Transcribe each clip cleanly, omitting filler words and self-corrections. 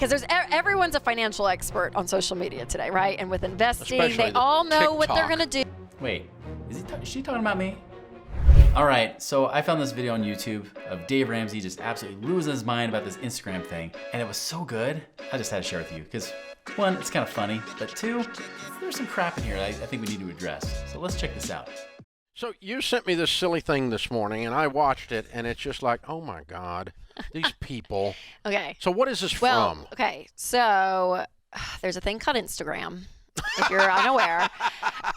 because everyone's a financial expert on social media today, right? And with investing, Especially they all know TikTok. what they're gonna do. Wait, is she talking about me? All right, so I found this video on YouTube of Dave Ramsey just absolutely losing his mind about this Instagram thing, and it was so good, I just had to share it with you, because one, it's kind of funny, but two, there's some crap in here that I think we need to address. So let's check this out. So you sent me this silly thing this morning, and I watched it, and it's just like, oh my God, these people. Okay. So what is this Well, from? okay, so there's a thing called Instagram, if you're unaware,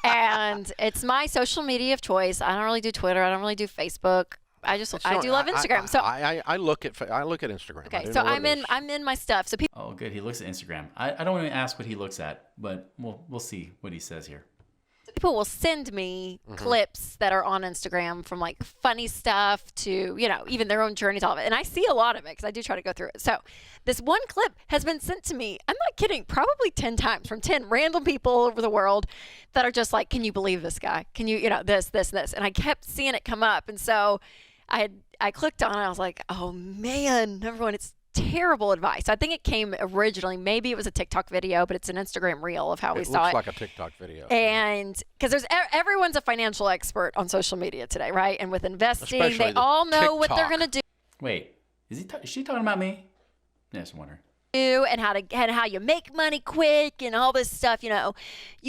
and it's my social media of choice. I don't really do Twitter. I don't really do Facebook. I do love Instagram. I look at Instagram. Okay, so I'm in my stuff. So people. Oh, good, he looks at Instagram. I don't even ask what he looks at, but we'll see what he says here. People will send me clips that are on Instagram from like funny stuff to, even their own journeys, all of it. And I see a lot of it because I do try to go through it. So this one clip has been sent to me, I'm not kidding, probably 10 times from 10 random people all over the world that are just like, can you believe this guy? Can you, this. And I kept seeing it come up. And so I clicked on it. I was like, oh man, number one, it's terrible advice. I think it came originally, maybe it was a TikTok video, but it's an Instagram reel of how we saw it. It looks like a TikTok video. And because everyone's a financial expert on social media today, right? And with investing, Especially they all know TikTok. what they're going to do. Wait, is she talking about me? Yeah, just wondering. And how you make money quick and all this stuff, you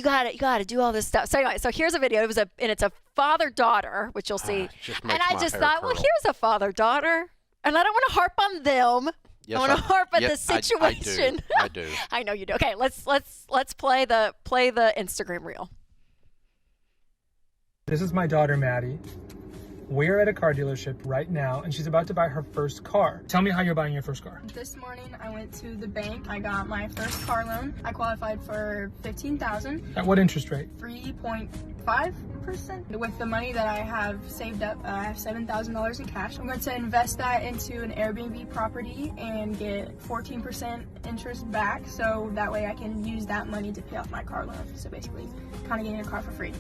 gotta do all this stuff. So anyway, so here's a video. It's a father-daughter, which you'll see. And I just thought, well, here's a father-daughter, and I don't want to harp on them. Yes, I want to harp on the situation. I do. I know you do. Okay, let's play the Instagram reel. This is my daughter, Maddie. We're at a car dealership right now, and she's about to buy her first car. Tell me how you're buying your first car. This morning, I went to the bank. I got my first car loan. I qualified for $15,000. At what interest rate? 3.5%. With the money that I have saved up, I have $7,000 in cash. I'm going to invest that into an Airbnb property and get 14% interest back, so that way I can use that money to pay off my car loan. So basically, kind of getting a car for free.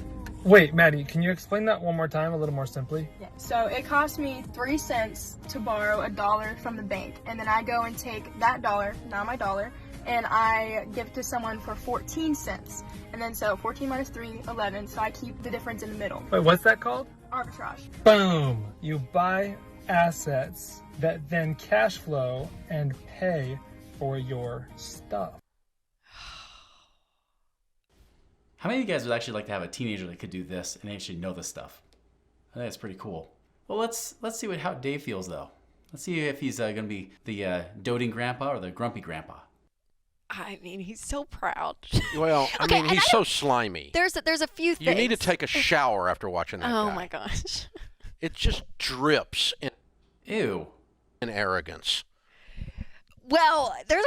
Wait, Maddie, can you explain that one more time, a little more simply? Yeah. So it cost me 3 cents to borrow $1 from the bank, and then I go and take that dollar, not my dollar, and I give it to someone for 14 cents. And then so 14 minus 3, 11, so I keep the difference in the middle. Wait, what's that called? Arbitrage. Boom! You buy assets that then cash flow and pay for your stuff. How many of you guys would actually like to have a teenager that could do this and actually know this stuff? I think that's pretty cool. Well, let's see how Dave feels though. Let's see if he's going to be the doting grandpa or the grumpy grandpa. I mean, he's so proud. Well, I mean, he's so slimy. There's a few things. You need to take a shower after watching that guy. Oh my gosh. It just drips in arrogance. Well, there's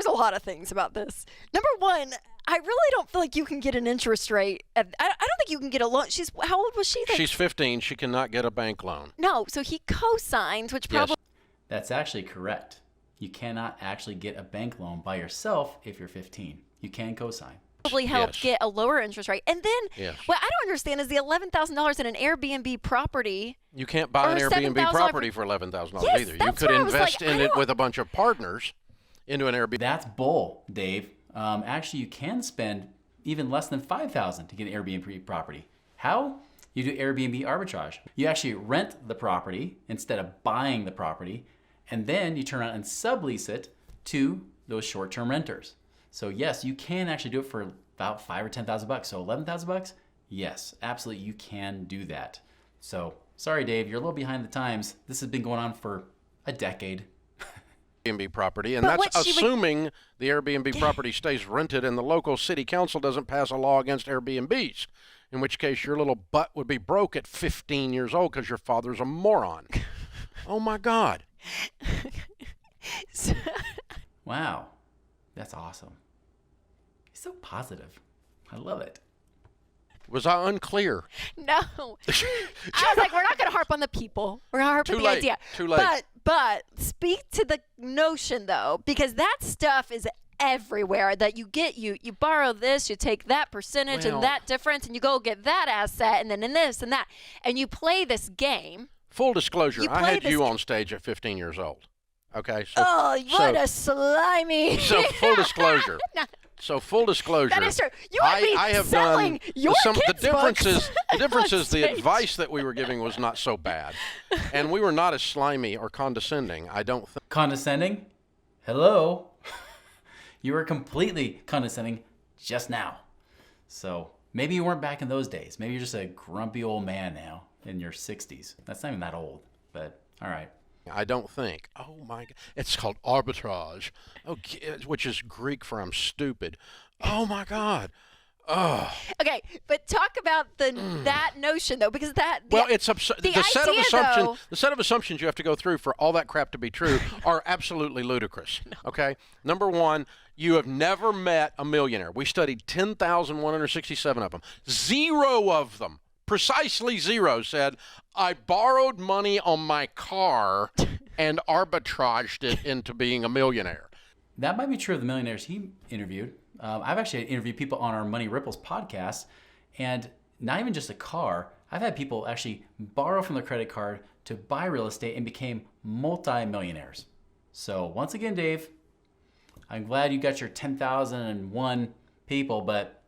a lot of things about this. Number one, I really don't feel like you can get an interest rate. I don't think you can get a loan. How old was she then? She's 15. She cannot get a bank loan. No, so he co-signs, which probably. Yes. That's actually correct. You cannot actually get a bank loan by yourself if you're 15. You can co-sign. Probably help get a lower interest rate. And then, what I don't understand is the $11,000 in an Airbnb property. You can't buy an Airbnb property for $11,000 either. You could invest in it with a bunch of partners into an Airbnb. That's bull, Dave. Actually, you can spend even less than $5,000 to get an Airbnb property. How? You do Airbnb arbitrage. You actually rent the property instead of buying the property, and then you turn around and sublease it to those short-term renters. So yes, you can actually do it for about $5,000 or $10,000. So $11,000? Yes, absolutely, you can do that. So sorry, Dave, you're a little behind the times. This has been going on for a decade. Airbnb property, and that's assuming the Airbnb property stays rented and the local city council doesn't pass a law against Airbnbs, in which case your little butt would be broke at 15 years old because your father's a moron. Oh my God. Wow, that's awesome. He's so positive. I love it. Was I unclear? No. I was like, we're not going to harp on the people. We're going to harp on the idea. Too late. But speak to the notion, though, because that stuff is everywhere. That you borrow this, you take that percentage and that difference, and you go get that asset, and then in this and that. And you play this game. Full disclosure, I had you on stage at 15 years old. Okay. What a slimy. So full disclosure. So full disclosure. That is true. You would be I have selling done your the kids' difference books is the difference on is the stage. advice that we were giving was not so bad, and we were not as slimy or condescending. I don't think. Condescending? Hello? You were completely condescending just now. So maybe you weren't back in those days. Maybe you're just a grumpy old man now in your 60s. That's not even that old, but all right. I don't think. Oh my God! It's called arbitrage, which is Greek for I'm stupid. Oh my God! Oh. Okay, but talk about that notion though, because It's the set of idea, assumptions. though, The set of assumptions you have to go through for all that crap to be true are absolutely ludicrous. Okay, number one, you have never met a millionaire. We studied 10,167 of them. 0 of them, precisely 0, said, "I borrowed money on my car and arbitraged it into being a millionaire." That might be true of the millionaires he interviewed. I've actually interviewed people on our Money Ripples podcast, and not even just a car. I've had people actually borrow from their credit card to buy real estate and became multi-millionaires. So once again, Dave, I'm glad you got your 10,001 people, but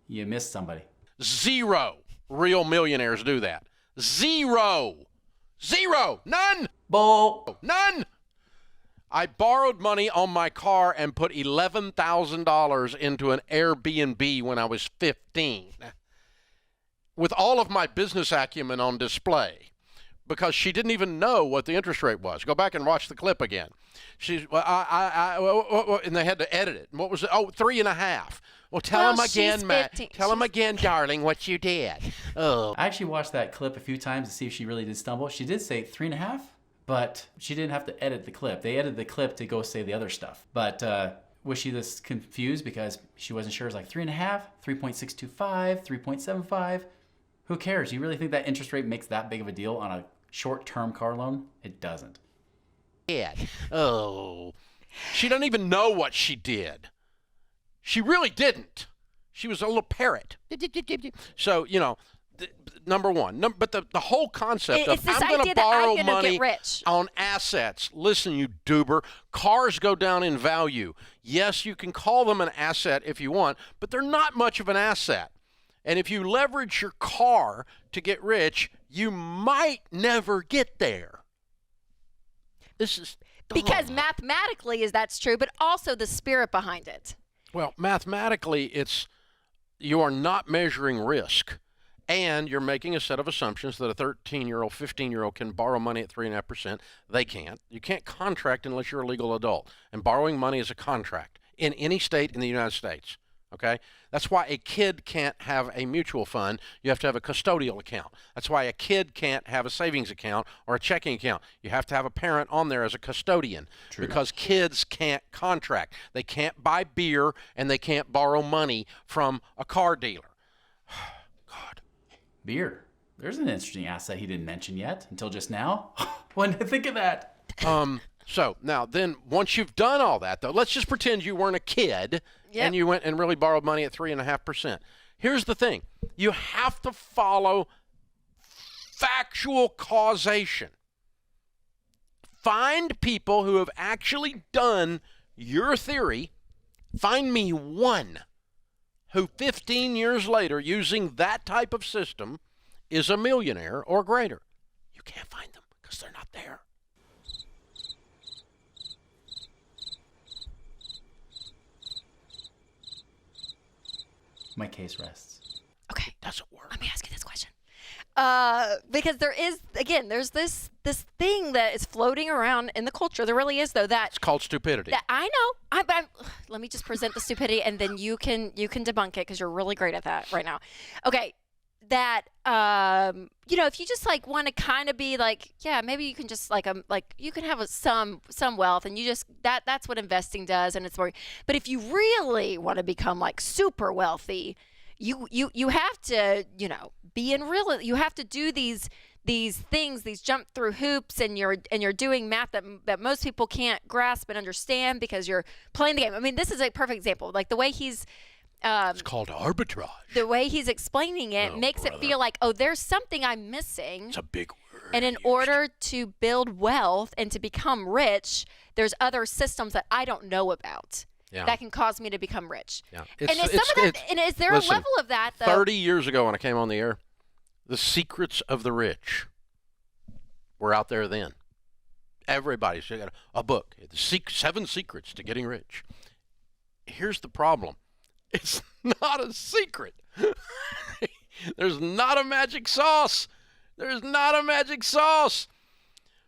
you missed somebody. 0 real millionaires do that. 0. None. Bull. None. I borrowed money on my car and put $11,000 into an Airbnb when I was 15, with all of my business acumen on display, because she didn't even know what the interest rate was. Go back and watch the clip again. And they had to edit it. What was it? Oh, 3.5. Well, tell him again, Matt. Tell him again, darling, what you did. Oh. I actually watched that clip a few times to see if she really did stumble. She did say 3.5. But she didn't have to edit the clip. They edited the clip to go say the other stuff. But was she this confused because she wasn't sure? It was like 3.5, 3.625, 3.75. Who cares? You really think that interest rate makes that big of a deal on a short-term car loan? It doesn't. Yeah. Oh. She doesn't even know what she did. She really didn't. She was a little parrot. So, number one. But the whole concept of I'm going to borrow money on assets. Listen, you doober. Cars go down in value. Yes, you can call them an asset if you want, but they're not much of an asset. And if you leverage your car to get rich, you might never get there. This is dumb. Because mathematically that's true, but also the spirit behind it. Well, mathematically, you are not measuring risk. And you're making a set of assumptions that a 13-year-old, 15-year-old can borrow money at 3.5%. They can't. You can't contract unless you're a legal adult. And borrowing money is a contract in any state in the United States. Okay? That's why a kid can't have a mutual fund. You have to have a custodial account. That's why a kid can't have a savings account or a checking account. You have to have a parent on there as a custodian. True. Because kids can't contract. They can't buy beer and they can't borrow money from a car dealer. God. Beer. There's an interesting asset he didn't mention yet until just now. When did I think of that? So now then, once you've done all that, though, let's just pretend you weren't a kid and you went and really borrowed money at 3.5%. Here's the thing. You have to follow factual causation. Find people who have actually done your theory. Find me one who 15 years later, using that type of system, is a millionaire or greater. You can't find them because they're not there. My case rests. Okay. Doesn't work. Let me ask you this question. Because there's this thing that is floating around in the culture. There really is, though. It's called stupidity. That I know. Let me just present the stupidity, and then you can debunk it because you're really great at that right now. Okay. That if you just want to kind of be maybe you can just you can have some wealth, and you just that's what investing does, and it's more. But if you really want to become super wealthy, you have to be in real. You have to do these things, these jump through hoops, and you're doing math that most people can't grasp and understand because you're playing the game. I mean, this is a perfect example. Like the way he's It's called arbitrage. The way he's explaining it makes it feel like, oh, there's something I'm missing. It's a big word. And in order to build wealth and to become rich, there's other systems that I don't know about that can cause me to become rich. Yeah. And is there a level of that, though? 30 years ago when I came on the air, the secrets of the rich were out there then. Everybody's got a book, 7 Secrets to Getting Rich. Here's the problem. It's not a secret. There's not a magic sauce. There's not a magic sauce.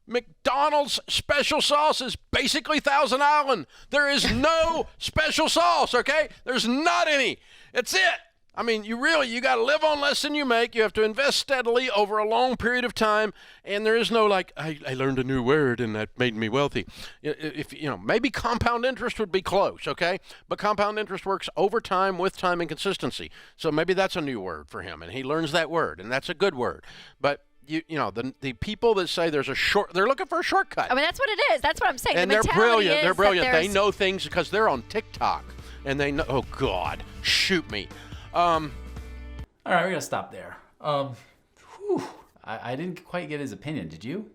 McDonald's special sauce is basically Thousand Island. There is no special sauce, okay? There's not any. It's it. I mean, you got to live on less than you make. You have to invest steadily over a long period of time. And there is no I learned a new word and that made me wealthy. If maybe compound interest would be close, okay? But compound interest works over time, with time, and consistency. So maybe that's a new word for him, and he learns that word, and that's a good word. But the people that say they're looking for a shortcut. I mean, that's what it is. That's what I'm saying. And they're brilliant. They're brilliant. They know things because they're on TikTok, and they know. Oh God, shoot me. All right, we're going to stop there. I didn't quite get his opinion. Did you?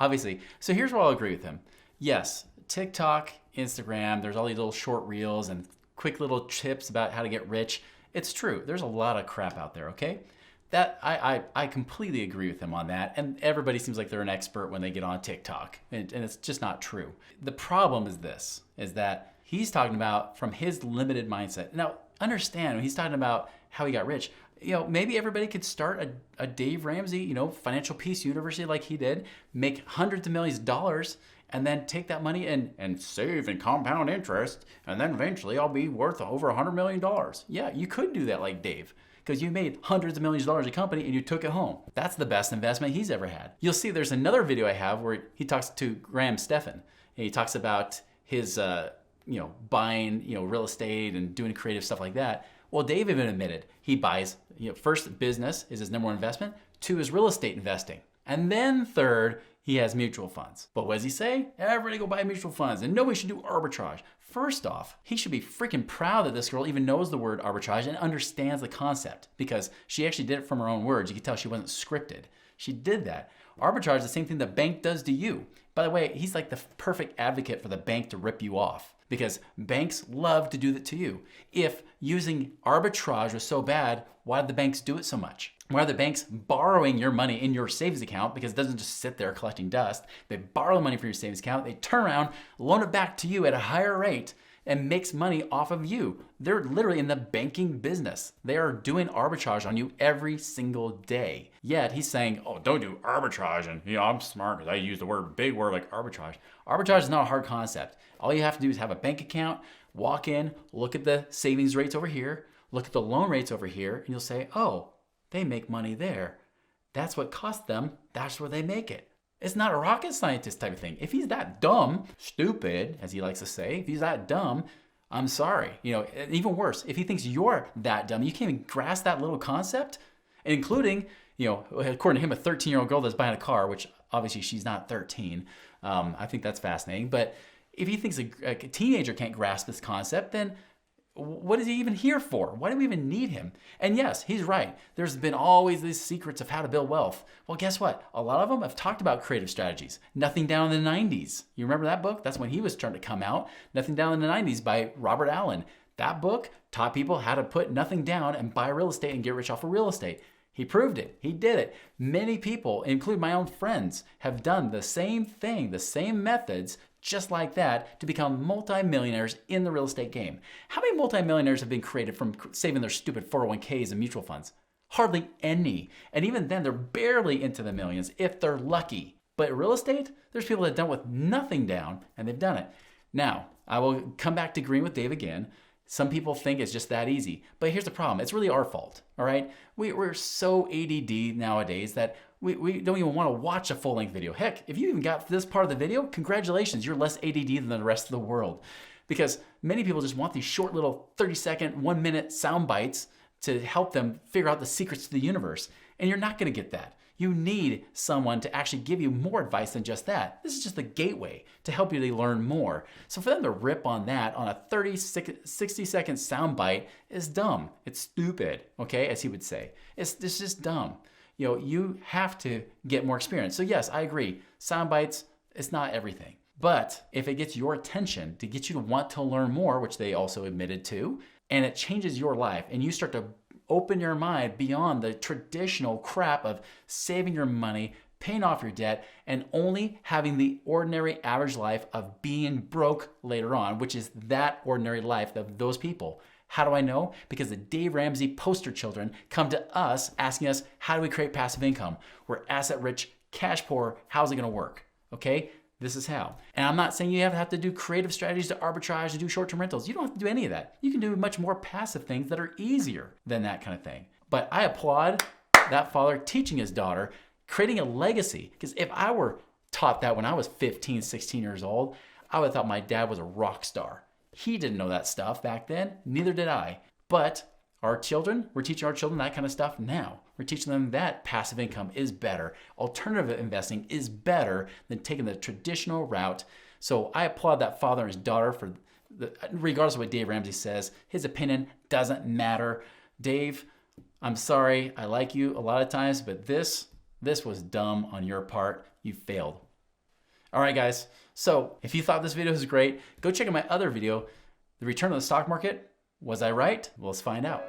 Obviously. So here's where I'll agree with him. Yes, TikTok, Instagram, there's all these little short reels and quick little tips about how to get rich. It's true. There's a lot of crap out there, okay? That I completely agree with him on that. And everybody seems like they're an expert when they get on TikTok. And it's just not true. The problem is that he's talking about from his limited mindset. Now, understand when he's talking about how he got rich, maybe everybody could start a Dave Ramsey, Financial Peace University like he did, make hundreds of millions of dollars, and then take that money and save and compound interest, and then eventually I'll be worth over $100 million. Yeah, you could do that like Dave, because you made hundreds of millions of dollars a company and you took it home. That's the best investment he's ever had. You'll see there's another video I have where he talks to Graham Stephan, and he talks about his buying, real estate and doing creative stuff like that. Well, Dave even admitted he buys, first business is his number one investment, 2 is real estate investing. And then 3rd, he has mutual funds. But what does he say? Everybody go buy mutual funds and nobody should do arbitrage. First off, he should be freaking proud that this girl even knows the word arbitrage and understands the concept, because she actually did it from her own words. You can tell she wasn't scripted. She did that. Arbitrage is the same thing the bank does to you. By the way, he's like the perfect advocate for the bank to rip you off, because banks love to do that to you. If using arbitrage was so bad, why did the banks do it so much? Why are the banks borrowing your money in your savings account? Because it doesn't just sit there collecting dust. They borrow the money from your savings account, they turn around, loan it back to you at a higher rate, and makes money off of you. They're literally in the banking business. They are doing arbitrage on you every single day. Yet he's saying, oh, don't do arbitrage. And I'm smart because I use the big word like arbitrage. Arbitrage is not a hard concept. All you have to do is have a bank account, walk in, look at the savings rates over here, look at the loan rates over here, and you'll say, oh, they make money there. That's what cost them. That's where they make it. It's not a rocket scientist type of thing. If he's that dumb, stupid, as he likes to say, if he's that dumb, I'm sorry. Even worse, if he thinks you're that dumb, you can't even grasp that little concept, including, according to him, a 13-year-old girl that's buying a car, which obviously she's not 13. I think that's fascinating. But if he thinks a teenager can't grasp this concept, then what is he even here for? Why do we even need him? And yes, he's right. There's been always these secrets of how to build wealth. Well, guess what? A lot of them have talked about creative strategies. Nothing Down in the 90s. You remember that book? That's when he was starting to come out. Nothing Down in the 90s by Robert Allen. That book taught people how to put nothing down and buy real estate and get rich off of real estate. He proved it. He did it. Many people, including my own friends, have done the same thing, the same methods, just like that, to become multimillionaires in the real estate game. How many multimillionaires have been created from saving their stupid 401ks and mutual funds? Hardly any. And even then, they're barely into the millions if they're lucky. But real estate, there's people that have done with nothing down, and they've done it. Now, I will come back to agreeing with Dave again. Some people think it's just that easy. But here's the problem. It's really our fault, all right? We're so ADD nowadays that we don't even want to watch a full-length video. Heck, if you even got this part of the video, congratulations, you're less ADD than the rest of the world. Because many people just want these short little 30-second, 1-minute sound bites to help them figure out the secrets to the universe. And you're not going to get that. You need someone to actually give you more advice than just that. This is just the gateway to help you to learn more. So for them to rip on that on a 60-second soundbite is dumb. It's stupid, okay, as he would say. It's just dumb. You know, you have to get more experience. So yes, I agree. Sound bites, it's not everything. But if it gets your attention to get you to want to learn more, which they also admitted to, and it changes your life and you start to open your mind beyond the traditional crap of saving your money, paying off your debt, and only having the ordinary average life of being broke later on, which is that ordinary life of those people. How do I know? Because the Dave Ramsey poster children come to us asking us, how do we create passive income? We're asset rich, cash poor. How's it going to work? Okay, this is how. And I'm not saying you have to do creative strategies to arbitrage to do short-term rentals. You don't have to do any of that. You can do much more passive things that are easier than that kind of thing. But I applaud that father teaching his daughter, creating a legacy. Because if I were taught that when I was 15, 16 years old, I would have thought my dad was a rock star. He didn't know that stuff back then, neither did I. But our children, we're teaching our children that kind of stuff now. We're teaching them that passive income is better. Alternative investing is better than taking the traditional route. So I applaud that father and his daughter for, regardless of what Dave Ramsey says, his opinion doesn't matter. Dave, I'm sorry, I like you a lot of times, but this was dumb on your part. You failed. All right, guys. So if you thought this video was great, go check out my other video, The Return of the Stock Market. Was I right? Well, let's find out.